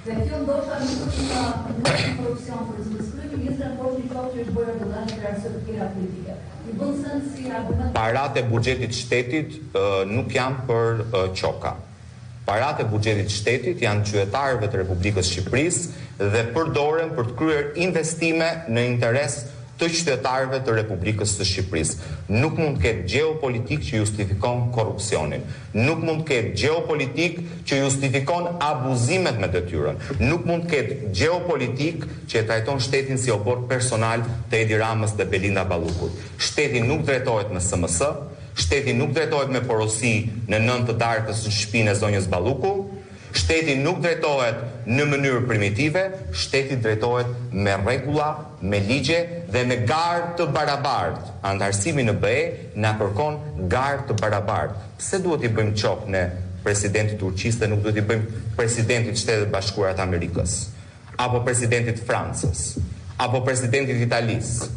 Dhe kjo ndoshta nuk është korupcion për zgjidhjen ministra, por një kohë që është bërë vullnet për arsye të tjera politike. I bën sens si argument. Paratë e buxhetit shtetit nuk janë për çoka. Paratë e buxhetit shtetit janë qytetarëve të Republikës Shqipërisë dhe përdoren për të kryer investime në interes të qytetarëve të Republikës së Shqipërisë. Nuk mund të ketë gjeopolitik që justifikon korrupsionin. Nuk mund të ketë gjeopolitik që justifikon abuzimet me detyrën. Nuk mund të ketë gjeopolitik që e trajton shtetin si obor personal të Edi Ramës dhe Belinda Ballukut. Shteti nuk drejtohet me SMS, shteti nuk drejtohet me porosi në 9 të darkës në shtëpinë e zonjës Balluku. Shteti nuk drejtohet në mënyrë primitive, shteti drejtohet me rregulla, me ligje dhe me garë të barabartë. Antarësimi në BE na kërkon garë të barabartë. Pse duhet i bëjmë çok ne presidentit Turqisë dhe nuk duhet i bëjmë presidentit Shtetet Bashkuara të Amerikës, apo presidentit Francës, apo presidentit Italisë?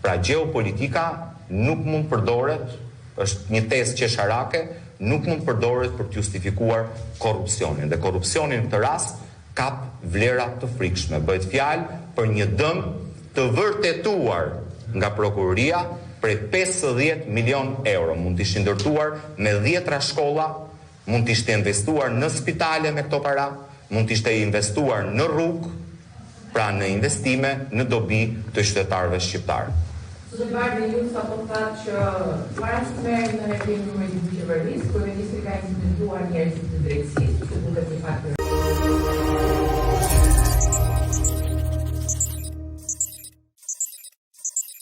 Pra gjeopolitika nuk mund përdoret, është një tezë qesharake, nuk mund përdoret për të justifikuar korrupsionin. Dhe korrupsioni në këtë rast kap vlera të frikshme. Bëhet fjalë për një dëm të vërtetuar nga prokuroria prej 50 milion euro. Mund të ishte ndërtuar me 10 shkolla, mund të ishte investuar në spitale me këto para, mund të ishte investuar në rrugë, pra në investime në dobi të qytetarëve shqiptarë. Zotëri ju sapo thatë që para se të merrem në referendum me qeverisë, kryeministri ka instruuar njerëzit të drejtësisë, që duhet të faktë